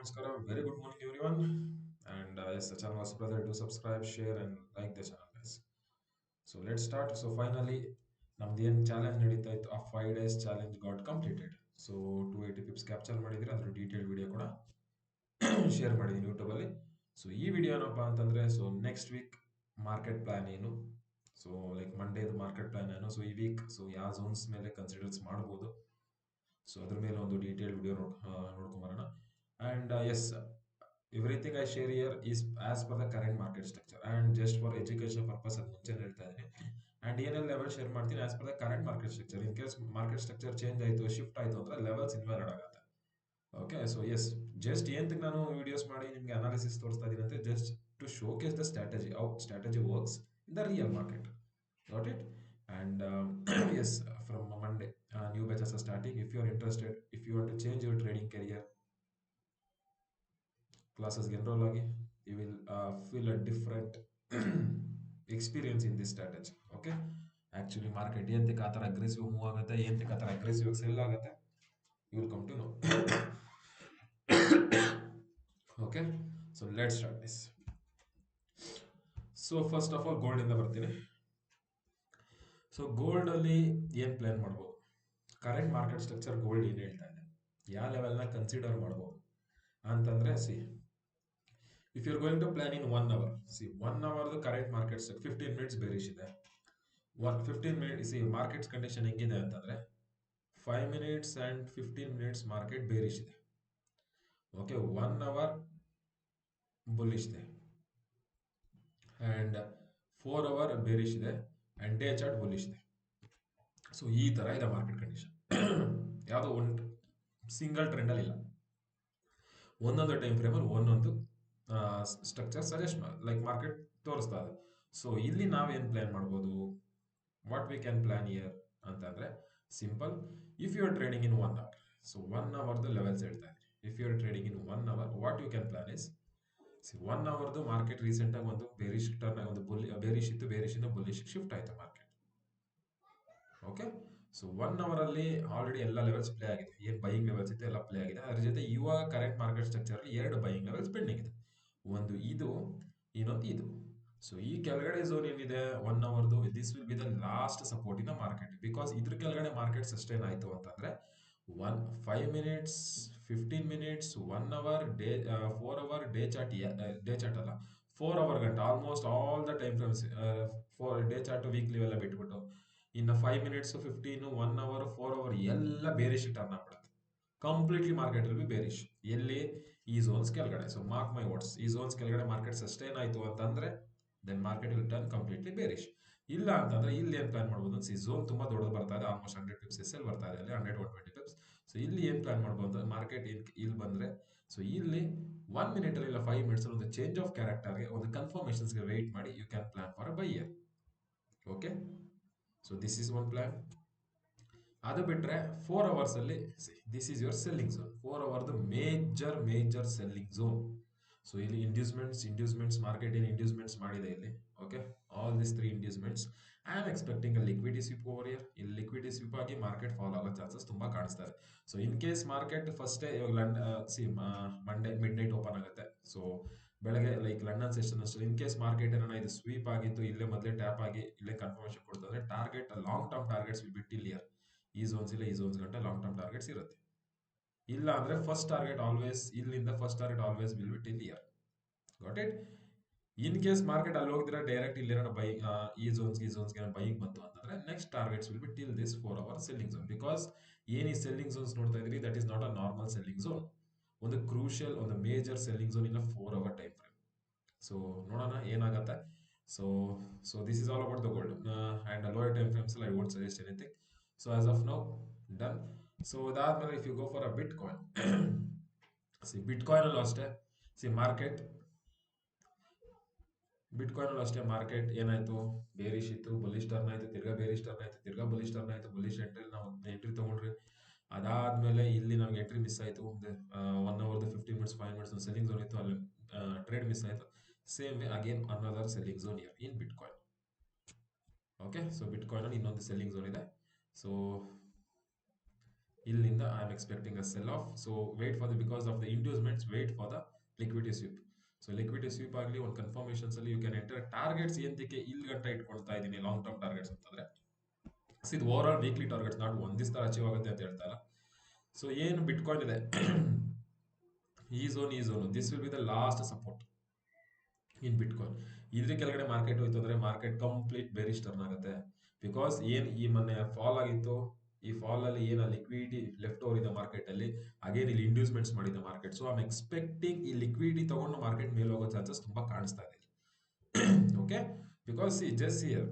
namaskara. Very good morning, everyone. And yes, the channel was brother. Do subscribe, share, and like the channel, guys. So let's start. So finally, ನಮ್ದು ಏನು challenge ನಡೀತಾ ಇತ್ತು ಆ 5 days challenge got completed. So 280 pips capture ಮಾಡಿದ್ರೆ ಅದ್ರ detail video ಕೂಡ share ಮಾಡಿದ್ದೀನಿ ಯೂಟ್ಯೂಬಲ್ಲಿ. ಸೊ ಈ ವಿಡಿಯೋ ಏನಪ್ಪ ಅಂತಂದ್ರೆ so next week market plan ಏನು, ಸೊ ಲೈಕ್ ಮಂಡೇದು ಮಾರ್ಕೆಟ್ ಪ್ಲಾನ್ ಏನು, ಸೊ ಈ ವೀಕ್ ಸೊ ಯಾವ ಝೋನ್ಸ್ ಮೇಲೆ ಕನ್ಸಿಡರ್ಸ್ ಮಾಡ್ಬೋದು, ಸೊ ಅದ್ರ ಮೇಲೆ ಒಂದು ಡೀಟೇಲ್ ವಿಡಿಯೋ ನೋಡ್ಕೊಂಬರೋಣ. And yes, everything I share here is as per the current market structure and just for education purpose ಅದು ಮುಂಚೆ ಹೇಳ್ತಾ ಇದ್ದೀನಿ. ಆ್ಯಂಡ್ ಏನೆಲ್ಲ ಲೆವೆಲ್ ಶೇರ್ ಮಾಡ್ತೀನಿ as per the current market structure. In case market structure change ಆಯಿತು, shift ಆಯಿತು ಅಂದರೆ levels invalid ಆಗುತ್ತೆ. ಓಕೆ, ಸೊ ಎಸ್, ಜಸ್ಟ್ ಏನಂತಕ್ಕೆ ನಾನು ವಿಡಿಯೋಸ್ ಮಾಡಿ ನಿಮಗೆ ಅನಾಲಿಸಿಸ್ ತೋರಿಸ್ತಾ ಇದ್ದೀನಿ ಅಂದರೆ just to showcase the strategy, how strategy works in the real market. Got it? And yes, from Monday, new batches are starting. If you are interested, if you want to change your trading career, classes enroll agi, you will feel a different experience in this strategy. Okay? Actually, market ಎಂತಕ್ಕೆ ಆ ಥರ aggressive move ಆಗುತ್ತೆ, ಎಂತಕ್ಕೆ ಆ ಥರ aggressive cell ಆಗುತ್ತೆ, you will come to know. Okay? So let's start this. So first of all, gold ಇಂದ ಬರ್ತೀನಿ. ಸೊ ಗೋಲ್ಡಲ್ಲಿ ಏನು ಪ್ಲಾನ್ ಮಾಡ್ಬೋದು, ಕರೆಂಟ್ ಮಾರ್ಕೆಟ್ ಸ್ಟ್ರಕ್ಚರ್ ಗೋಲ್ಡ್ ಏನು ಹೇಳ್ತಾ ಇದೆ, ಯಾವ ಲೆವೆಲ್ನ ಕನ್ಸಿಡರ್ ಮಾಡ್ಬೋದು ಅಂತಂದರೆ see, if you are going to plan in 1 hour, see 1 hourದು ಕರೆಂಟ್ ಮಾರ್ಕೆಟ್ 15 minutes ಬೇರಿಶ್ ಇದೆ. 15 minutes ಸಿ ಮಾರ್ಕೆಟ್ಸ್ ಕಂಡೀಷನ್ ಹೆಂಗಿದೆ ಅಂತಂದರೆ 5 minutes and 15 minutes market bearish ಇದೆ. ಓಕೆ, 1 hour ಬುಲ್ಲಿಶ್ ಇದೆ ಆ್ಯಂಡ್ 4 hour ಬೇರಿಶ್ ಇದೆ ಆ್ಯಂಡ್ ಡೇ ಚಾರ್ಟ್ ಬುಲ್ಲಿಶ್ ಇದೆ. So ಈ ಥರ ಇದೆ ಮಾರ್ಕೆಟ್ ಕಂಡೀಷನ್. ಯಾವುದೋ ಒಂದು ಸಿಂಗಲ್ ಟ್ರೆಂಡಲ್ಲಿ ಇಲ್ಲ, ಒಂದೊಂದು ಟೈಮ್ ಫ್ರೇಮಲ್ಲಿ ಒಂದೊಂದು ಸ್ಟ್ರಕ್ಚರ್ ಸಜೆಸ್ಟ್ ಲೈಕ್ ಮಾರ್ಕೆಟ್ ತೋರಿಸ್ತಾ ಇದೆ. ಸೊ ಇಲ್ಲಿ ನಾವೇನು ಪ್ಲಾನ್ ಮಾಡ್ಬೋದು, what we can plan here ಅಂತಂದರೆ simple. If you are trading in 1 hour, so 1 hourದು ಲೆವೆಲ್ಸ್ ಹೇಳ್ತಾ ಇದ್ದೀನಿ. If you are trading in 1 hour, what you can plan is, 1 hourದು ಮಾರ್ಕೆಟ್ ರೀಸೆಂಟಾಗಿ ಒಂದು ಬೇರಿಶ್ ಟರ್ನ್, ಒಂದು ಬೇರಿಶ್ ಇತ್ತು, ಬೇರಿಶಿಂದ ಬುಲ್ಲಿಶ್ ಶಿಫ್ಟ್ ಆಯಿತು ಮಾರ್ಕೆಟ್. ಓಕೆ, ಸೊ 1 ಅವರಲ್ಲಿ ಆಲ್ರೆಡಿ ಎಲ್ಲ ಲೆವೆಲ್ಸ್ ಪ್ಲೇ ಆಗಿದೆ, ಏನು ಬೈಯಿಂಗ್ ಲೆವೆಲ್ಸ್ ಇತ್ತು ಎಲ್ಲ ಪ್ಲೇ ಆಗಿದೆ. ಅದ್ರ ಜೊತೆ ಇವಾಗ ಕರೆಂಟ್ ಮಾರ್ಕೆಟ್ ಸ್ಟ್ರಕ್ಚರಲ್ಲಿ 2 ಬೈಯಿಂಗ್ ಲೆವೆಲ್ಸ್ ಪೆಂಡಿಂಗ್ ಇದೆ, ಒಂದು ಇದು, ಇನ್ನೊಂದು ಇದು. ಸೊ ಈ ಕೆಳಗಡೆ ಝೋನ್ ಏನಿದೆ 1 ಅವರ್ದು, this will B the last support in market. Because ಇದ್ರ ಕೆಳಗಡೆ ಮಾರ್ಕೆಟ್ ಸಸ್ಟೈನ್ ಆಯಿತು ಅಂತಂದರೆ 5 minutes, 15 minutes, 1 hour, day 4 hour day chart, day chart ಅಲ್ಲ 4 hour ಗಂಟೆ almost all the time frames, day chart weekly ಎಲ್ಲ ಬಿಟ್ಬಿಟ್ಟು ಇನ್ನು 5 minutes, 15, 1 hour, 4 hour ಎಲ್ಲ ಬೇರಿಶ್ ಟರ್ನ್ ಆಗ್ಬಿಡುತ್ತೆ. Completely market will be bearish. ಎಲ್ಲಿ, ಈ ಝೋನ್ಸ್ ಕೆಳಗಡೆ. ಸೊ ಮಾರ್ಕ್ ಮೈ ವರ್ಡ್ಸ್, ಈ ಝೋನ್ಸ್ ಕೆಳಗಡೆ ಮಾರ್ಕೆಟ್ ಸಸ್ಟೈನ್ ಆಯಿತು ಅಂತಂದರೆ then market will turn completely bearish. ಇಲ್ಲ ಅಂತಂದ್ರೆ ಇಲ್ಲಿ ಏನು ಪ್ಲಾನ್ ಮಾಡ್ಬೋದು, ಸಿ ಝೋನ್ ತುಂಬ ದೊಡ್ಡದು ಬರ್ತಾ ಇದೆ, ಆಲ್ಮೋಸ್ಟ್ 100 pips ಎಸ್ ಎಲ್ ಬರ್ತಾ ಇದೆ, ಅಲ್ಲಿ 100-120 pips. ಸೊ ಇಲ್ಲಿ ಏನು ಪ್ಲಾನ್ ಮಾಡ್ಬೋದು, ಮಾರ್ಕೆಟ್ ಇಲ್ಲಿ ಬಂದರೆ ಸೊ ಇಲ್ಲಿ 1 minute ಇಲ್ಲ 5 minutes ಒಂದು ಚೇಂಜ್ ಆಫ್ ಕ್ಯಾರೆಕ್ಟರ್ಗೆ, ಒಂದು ಕನ್ಫರ್ಮೇಷನ್ಸ್ಗೆ ವೆಯ್ಟ್ ಮಾಡಿ you can plan for a buy here. Okay, so this is one plan. ಅದು ಬಿಟ್ಟರೆ 4 hours ಅಲ್ಲಿ this is your selling zone. 4 hourದು ಮೇಜರ್ ಸೆಲ್ಲಿಂಗ್ ಝೋನ್. ಸೊ ಇಲ್ಲಿ ಇಂಡ್ಯೂಸ್ಮೆಂಟ್ಸ್ ಮಾರ್ಕೆಟ್ ಏನು ಇಂಡ್ಯೂಸ್ಮೆಂಟ್ಸ್ ಮಾಡಿದೆ ಇಲ್ಲಿ. Okay, all this 3 inducements. I am expecting a liquidity sweep over here. ಇಲ್ಲಿ liquidity sweep ಆಗಿ ಮಾರ್ಕೆಟ್ ಫಾಲೋ ಆಗೋ ಚಾನ್ಸಸ್ ತುಂಬ ಕಾಣಿಸ್ತಾ ಇದೆ. ಸೊ ಇನ್ ಕೇಸ್ ಮಾರ್ಕೆಟ್ ಫಸ್ಟೇ ಇವಾಗ ಮಂಡೇ ಮಿಡ್ ನೈಟ್ ಓಪನ್ ಆಗುತ್ತೆ. ಸೊ ಬೆಳಗ್ಗೆ ಲೈಕ್ ಲಂಡನ್ ಸೆಷನ್ ಅಷ್ಟೇ ಇನ್ ಕೇಸ್ ಮಾರ್ಕೆಟ್ ಏನೋ ಇದು ಸ್ವೀಪ್ ಆಗಿತ್ತು, ಇಲ್ಲೇ ಮೊದಲೇ ಟ್ಯಾಪ್ ಆಗಿ ಇಲ್ಲೇ ಕನ್ಫರ್ಮೇಷನ್ ಕೊಡ್ತಂದ್ರೆ target, long term targets will be till here. ಈ ಝೋನ್ಸ್ ಇಲ್ಲ, ಈ ಝೋನ್ಸ್ ಗಂಟೆ ಲಾಂಗ್ ಟರ್ಮ್ ಟಾರ್ಗೆಟ್ಸ್ ಇರುತ್ತೆ. ಇಲ್ಲ ಅಂದ್ರೆ ಫಸ್ಟ್ ಟಾರ್ಗೆಟ್ ಆಲ್ವೇಸ್ ಇಲ್ಲಿಂದ first target always will be till year. Got it? In case market ಅಲ್ಲಿ ಹೋಗಿದ್ರೆ ಡೈರೆಕ್ಟ್ ಇಲ್ಲಿ ಏನೋ ಬೈ, ಈ ಝೋನ್ಸ್ಗೆ ಬೈಯಿಂಗ್ ಬಂತು ಅಂತಂದ್ರೆ next targets will be till this 4 hour selling zone. Because ಏನು ಈ ಸೆಲ್ಲಿಂಗ್ ಝೋನ್ಸ್ ನೋಡ್ತಾ ಇದ್ರಿ, that is not a normal selling zone. ಒಂದು ಕ್ರೂಷಿಯಲ್, ಒಂದು major selling zone in 4 hour time frame. So ನೋಡೋಣ ಏನಾಗುತ್ತೆ. So this is all about the gold and lower time frames I won't suggest anything. So as of now done. So ಅದಾದ್ಮೇಲೆ if you go for a bit coin, bit coin ಅಲ್ಲೂ ಅಷ್ಟೇ market ಏನಾಯ್ತು, bearish ಇತ್ತು, bullish turn ಆಯ್ತು, ತಿರ್ಗಾ bearish turn ಆಯ್ತು, ತಿರ್ಗಾ bullish turn ಆಯ್ತು. ಬುಲ್ಲಿಶ್ ಎಂಟ್ರಿ ನಾವು ಎಂಟ್ರಿ ತಗೊಂಡ್ರಿ, ಅದಾದ್ಮೇಲೆ ಇಲ್ಲಿ ನಮ್ಗೆ ಎಂಟ್ರಿ ಮಿಸ್ ಆಯ್ತು. 1 hour 15 minutes 5 minutes ಒಂದು ಸೆಲ್ಲಿಂಗ್ ಝೋನ್ ಇತ್ತು, ಅಲ್ಲಿ ಟ್ರೇಡ್ ಮಿಸ್ ಆಯ್ತು. Same way again another selling zone here in bitcoin. Okay, so bitcoin ಅಲ್ಲಿ ಇನ್ನೊಂದು ಸೆಲ್ಲಿಂಗ್ ಝೋನ್ ಇದೆ. ಸೊ ಇಲ್ಲಿಂದ I am expecting a sell off. So wait for the, because of the inducement sense wait for the liquidity sweep. So liquidity sweep ಆಗಲಿ ಒಂದು ಕನ್ಫರ್ಮೇಷನ್ಸ್ ಅಲ್ಲಿ you can enter targets ಏನಕ್ಕೆ ಇಲ್ಲಿ ಗಂಟ ಇಟ್ಕೊಳ್ತಾ ಇದ್ದೀನಿ ಲಾಂಗ್ ಟರ್ಮ್ ಟಾರ್ಗೆಟ್ಸ್ ಅಂತಂದ್ರೆ ಇದು over all weekly targets not ಒಂದ್ ದಿವಸ ಅಚೀವ್ ಆಗುತ್ತೆ ಅಂತ ಹೇಳ್ತಾ ಇಲ್ಲ. ಸೊ ಏನು ಬಿಟ್ಕಾಯಿನ್ ಇದೆ ಈ zone this will B the last support in bitcoin. ಇದ್ರ ಕೆಳಗಡೆ ಮಾರ್ಕೆಟ್ ಹೋಯ್ತು ಅಂದ್ರೆ ಮಾರ್ಕೆಟ್ ಕಂಪ್ಲೀಟ್ ಬೇರಿಶ್ ಟರ್ನ್ ಆಗುತ್ತೆ. ಬಿಕಾಸ್ ಏನ್ ಈ ಮೊನ್ನೆ ಫಾಲ್ ಆಗಿತ್ತು, ಈ ಫಾಲ್ ಅಲ್ಲಿ ಏನ ಲಿಕ್ವಿಡಿಟಿ ಲೆಫ್ಟ್ ಓವರ್ ಇದೆ ಮಾರ್ಕೆಟ್ ಅಲ್ಲಿ, ಅಗೇನ್ ಇಲ್ಲಿ ಇಂಡ್ಯೂಸ್ಮೆಂಟ್ಸ್ ಮಾಡಿದೆ ಮಾರ್ಕೆಟ್. ಸೊ ಐಮ್ ಎಕ್ಸ್ಪೆಕ್ಟಿಂಗ್ ಈ ಲಿಕ್ವಿಡಿಟಿ ತಗೊಂಡು ಮಾರ್ಕೆಟ್ ಮೇಲೆ ಹೋಗೋ ಚಾನ್ಸಸ್ ತುಂಬಾ ಕಾಣಿಸ್ತಾ ಇದೆ. ಓಕೆ, ಬಿಕಾಸ್ ಜಸ್ಟ್ ಹಿಯರ್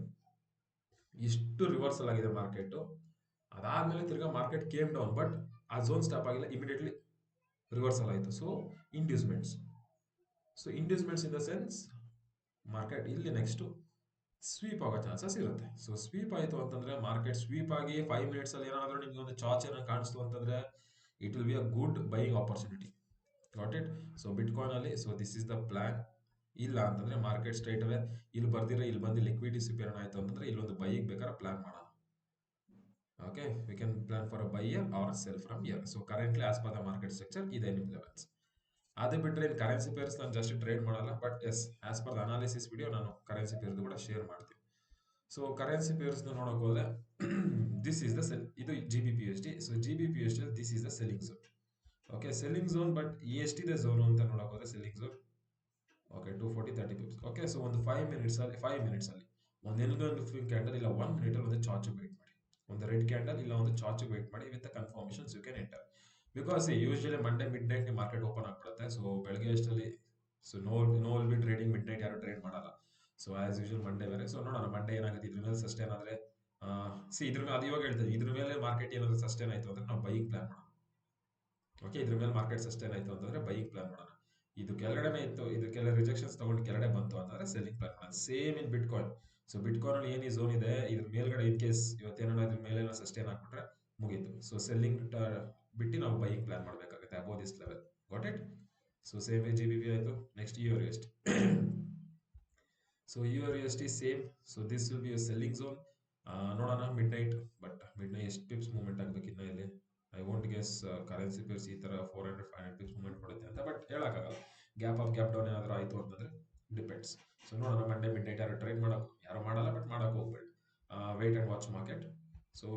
ಇಷ್ಟು ರಿವರ್ಸಲ್ ಆಗಿದೆ ಮಾರ್ಕೆಟ್, ಅದಾದ್ಮೇಲೆ ತಿರ್ಗಾ ಮಾರ್ಕೆಟ್ ಕೇಮ್ ಡೌನ್, ಬಟ್ ಆ ಝೋನ್ ಸ್ಟಾಪ್ ಆಗಿಲ್ಲ, ಇಮಿಡಿಯೇಟ್ಲಿ ರಿವರ್ಸಲ್ ಆಯಿತು. So inducements in the sense market ಇಲ್ಲಿ ನೆಕ್ಸ್ಟ್ ಸ್ವೀಪ್ ಆಗೋ ಚಾನ್ಸಸ್ ಇರುತ್ತೆ. ಸೊ ಸ್ವೀಪ್ ಆಯಿತು ಅಂತಂದ್ರೆ ಮಾರ್ಕೆಟ್ ಸ್ವೀಪ್ ಆಗಿ 5 minutes ಅಲ್ಲಿ ಏನಾದರೂ ನಿಮ್ಗೆ ಒಂದು ಚಾರ್ಜ್ ಏನೋ ಕಾಣಿಸ್ತು ಅಂತಂದ್ರೆ it will be a good buying opportunity. Got it? So bitcoin ಅಲ್ಲಿ so this is the plan. ಇಲ್ಲ ಅಂತಂದ್ರೆ ಮಾರ್ಕೆಟ್ ಸ್ಟ್ರೈಟ್ ಅವೇ ಇಲ್ಲಿ ಬರ್ದಿರ ಇಲ್ಲಿ ಬಂದು ಲಿಕ್ವಿಡಿಟಿ ಸ್ವೀಪ್ ಏನೋ ಆಯ್ತು ಅಂತಂದ್ರೆ ಇಲ್ಲೊಂದು ಬೈಯಿಗೆ ಬೇಕಾದ್ರೆ ಪ್ಲಾನ್ ಮಾಡೋಣ. Okay, we can plan for a buy here or sell from here. So currently as per the market structure ಇದೆ ನಿಮ್ಮ ಲೆವೆಲ್ಸ್. ಅದೇ ಬಿಟ್ಟರೆ ಇನ್ ಕರೆನ್ಸಿ ಪೇರ್ಸ್ ನಾನು ಜಸ್ಟ್ ಟ್ರೇಡ್ ಮಾಡಲ್ಲ, but yes as per the analysis video ನಾನು currency ಪೇರ್ದು ಕೂಡ share ಮಾಡ್ತೀನಿ. ಸೊ ಕರೆನ್ಸಿ ಪೇರ್ಸ್ ನೋಡಕ್ ಹೋದ್ರೆ ದಿಸ್ ಇಸ್ ದ ಸೆಲ್, ಇದು GBP USD. So GBP USD this is the selling zone. Okay, selling zone, but ಎಷ್ಟಿದೆ zone ಅಂತ ನೋಡಕ್ ಹೋದ್ರೆ selling zone okay 240-30 pips. Okay, so ಒಂದು 5 minutes ಅಲ್ಲಿ ಒಂದು ಎಲ್ಗನ್ ಕ್ಯಾಂಡಲ್ ಇಲ್ಲ 1 minute ಅಲ್ಲಿ ಒಂದು ಚಾರ್ಜ್ ವೇಟ್ ಮಾಡಿ, ಒಂದು ರೆಡ್ ಕ್ಯಾಂಡಲ್ ಇಲ್ಲ ಒಂದು ಚಾರ್ಜ್ ವೇಟ್ ಮಾಡಿ with confirmations you can enter. Because usually Monday midnight market open ಆಗ್ಬಿಡುತ್ತೆ. ಸೊ ಬೆಳಗ್ಗೆ ಅಷ್ಟರಲ್ಲಿ so no will be trading midnight, ಯಾರು ಟ್ರೇಡ್ ಮಾಡಲ್ಲ. ಸೊ ಆಸ್ ಯೂಶುವಲ್ ಮಂಡೇ ಬೇರೆ. ಸೊ ನೋಡೋಣ ಮಂಡೇ ಏನಾಗುತ್ತೆ, ಇದ್ರ ಮೇಲೆ ಸಸ್ಟೇನ್ ಆದ್ರೆ ಇದ್ರ ಮೇಲೆ ಅದು ಇವಾಗ ಹೇಳ್ತೇವೆ, ಇದ್ರ ಮೇಲೆ ಮಾರ್ಕೆಟ್ ಏನಾದ್ರು ಸಸ್ಟೇನ್ ಆಯ್ತು ಅಂದ್ರೆ ನಾವು ಬೈಯಿಂಗ್ ಪ್ಲಾನ್ ಮಾಡೋಣ. ಓಕೆ, ಇದ್ರ ಮೇಲೆ ಮಾರ್ಕೆಟ್ ಸಸ್ಟೇನ್ ಆಯ್ತು ಅಂತಂದ್ರೆ ಬೈಯಿಂಗ್ ಪ್ಲಾನ್ ಮಾಡೋಣ. ಇದು ಕೆಳಗಡೆ ಇತ್ತು, ಇದಕ್ಕೆಲ್ಲ ರಿಜೆಕ್ಷನ್ಸ್ ತಗೊಂಡು ಕೆಳಗಡೆ ಬಂತು ಅಂತಂದ್ರೆ ಸೆಲ್ಲಿಂಗ್ ಪ್ಲಾನ್ ಮಾಡೋಣ. Same in bitcoin. So bitcoin ಅಲ್ಲಿ ಏನು ಈ ಝೋನ್ ಇದೆ, ಇದ್ರ ಮೇಲ್ಗಡೆ ಇನ್ ಕೇಸ್ ಇವತ್ತೇನೋ ಇದ್ರ ಮೇಲೆ ಸಸ್ಟೇನ್ ಆಗ್ಬಿಟ್ರೆ ಮುಗೀತು. ಸೊ ಸೆಲ್ಲಿಂಗ್ ಬಿಟ್ಟು ನಾವು ಬೈಯಿಂಗ್ ಪ್ಲಾನ್ ಮಾಡಬೇಕಾಗುತ್ತೆ above this level. Got it? So same way GBP ಆಯಿತು. Next EUR USD. So EUR USD same. So this will be selling zone. ನೋಡೋಣ midnight, but midnight ಎಷ್ಟು pips movement ಆಗಬೇಕು ಇನ್ನ ಇಲ್ಲಿ. I want guess currency pairs ಈ ತರ 400-500 ಪಿಪ್ಸ್ movement ಕೊಡುತ್ತೆ ಅಂತ, ಬಟ್ ಹೇಳಕ್ಕಾಗಲ್ಲ. ಗ್ಯಾಪ್ ಅಪ್ ಗ್ಯಾಪ್ ಡೌನ್ ಏನಾದರೂ ಆಯಿತು ಅಂತಂದ್ರೆ ಡಿಪೆಂಡ್ಸ್. ಸೊ ನೋಡೋಣ ಮಂಡೇ ಮಿಡ್ ನೈಟ್ ಯಾರು ಟ್ರೇಡ್ ಮಾಡೋದು, ಯಾರು ಮಾಡಲ್ಲ, ಬಟ್ ಮಾಡೋಕೆ ಹೋಗ್ಬೇಡಿ. Wait and watch market. So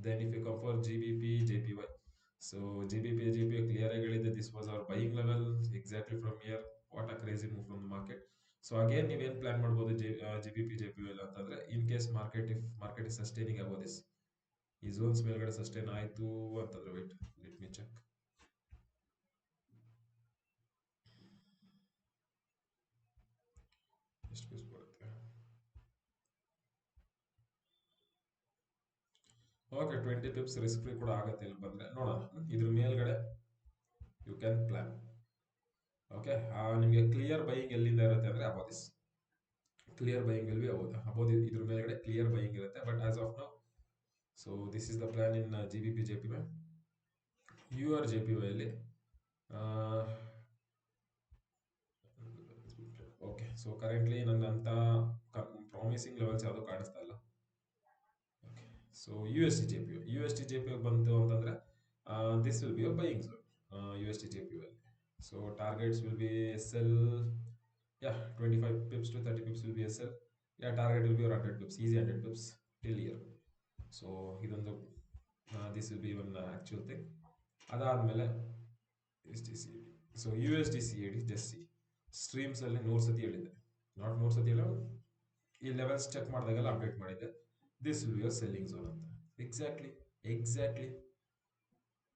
then if you come for GBP JPY, so GBP JPY clear ಆಗಿ ಹೇಳಿದೆ, this was our buying level exactly from here. What a crazy move from the market. So again ನೀವೇನು plan ಮಾಡ್ಬೋದು GBP JPY ಅಂತಂದ್ರೆ ಇನ್ case market if market is sustaining above this, ಈ zones ಮೇಲ್ಗಡೆ sustain ಆಯ್ತು ಅಂತಂದ್ರೆ wait let me check. ಎಷ್ಟು piece ಬರುತ್ತೆ? Okay 20 ಪಿಪ್ಸ್ risk free ಕೂಡ ಆಗುತ್ತೆ ಇಲ್ಲಿ ಬಂದ್ರೆ. ನೋಡೋಣ ಇದ್ರ ಮೇಲ್ಗಡೆ ಯು ಕ್ಯಾನ್ ಪ್ಲಾನ್. ಓಕೆ, ನಿಮಗೆ ಕ್ಲಿಯರ್ ಬೈಯಿಂಗ್ ಎಲ್ಲಿಂದ ಇರುತ್ತೆ ಅಂದ್ರೆ above this clear buying will be above ಇದ್ರ ಮೇಲ್ಗಡೆ ಕ್ಲಿಯರ್ ಬೈಯಿಂಗ್ ಇರುತ್ತೆ. But as of now so this is the plan in GBP JPY. EUR JPY ಅಲ್ಲಿ ಓಕೆ, ಸೊ ಕರೆಂಟ್ಲಿ ನನ್ನಂತ promising levels ಯಾವುದು ಕಾಣಿಸ್ತಾ ಇಲ್ಲ. ಓಕೆ, ಸೊ USD JPY ಬಂತು ಅಂತಂದ್ರೆ this will be a buying zone USD JPY ಅಲ್ಲಿ. So targets will B SL, 25 pips to 30 pips will be SL. Target will be 100 pips, easy 100 pips till here. So ಇದೊಂದು this will be one actual thing. ಅದಾದ್ಮೇಲೆ so USD CAD just streams ಅಲ್ಲಿ 100 ಸತಿ ಹೇಳಿದೆ, not 100 ಸತಿ ಹೇಳ, ಈ levels check ಮಾಡಿದಾಗೆಲ್ಲ update ಮಾಡಿದ್ದೆ. This will be a selling zone ಅಂತ. ಎಕ್ಸಾಕ್ಟ್ಲಿ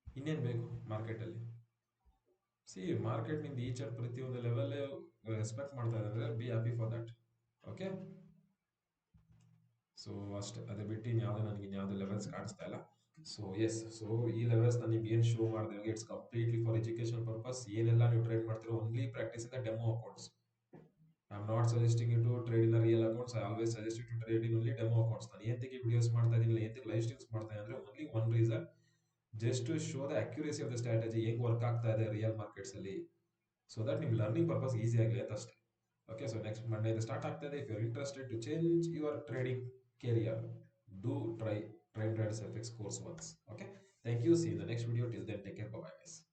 ಇನ್ನೇನು ಬೇಕು ಮಾರ್ಕೆಟಲ್ಲಿ? ಮಾರ್ಕೆಟ್ ನಿಂದ ಈಚ್ ಅಂಡ್ ಪ್ರತಿಯೊಂದು ಲೆವೆಲ್ ರೆಸ್ಪೆಕ್ಟ್ ಮಾಡ್ತಾ ಇದ್ದಾರೆ, be happy for that. Okay, so ಅಷ್ಟೇ, ಅದೇ ಬಿಟ್ಟು ಇನ್ಯಾವುದೇ ನನಗೆ ಇನ್ಯಾವುದೇ ಲೆವೆಲ್ಸ್ ಕಾಣಿಸ್ತಾ ಇಲ್ಲ. ಸೊ ಎಸ್, ಸೊ ಈ ಲೆವೆಲ್ಸ್ ನಾನು ನಿಮ್ಗೆ ಏನು ಶೋ ಮಾಡಿದೆ, it's completely for education purpose. ಏನೆಲ್ಲ ನೀವು ಟ್ರೇಡ್ ಮಾಡ್ತೀರೋ only practice in the demo accounts. I am not suggesting you to trade in real accounts. I always suggest you to trade in only demo accounts. ನಾನು ಏನಕ್ಕೆ videos ಮಾಡ್ತಾ ಇದ್ದೀನಿ, ಏನಕ್ಕೆ live streams ಮಾಡ್ತಾ ಇದ್ದೀನಿ ಅಂದ್ರೆ only one reason, just to show the accuracy of the strategy, ಹೆಂಗ್ work ಆಗ್ತಾ ಇದೆ ರಿಯಲ್ ಮಾರ್ಕೆಟ್ಸ್ ಅಲ್ಲಿ, ಸೊ ದಟ್ ನಿಮ್ ಲರ್ನಿಂಗ್ ಪರ್ಪಸ್ ಈಸಿ ಆಗಲಿ ಅಂತ ಅಷ್ಟೇ. Okay, so next Monday start ಆಗ್ತಾ ಇದೆ. If you are interested to change your trading career, do try Time Traders FX course once. Okay, thank you, see you in the next video. Till then, take care, bye bye guys.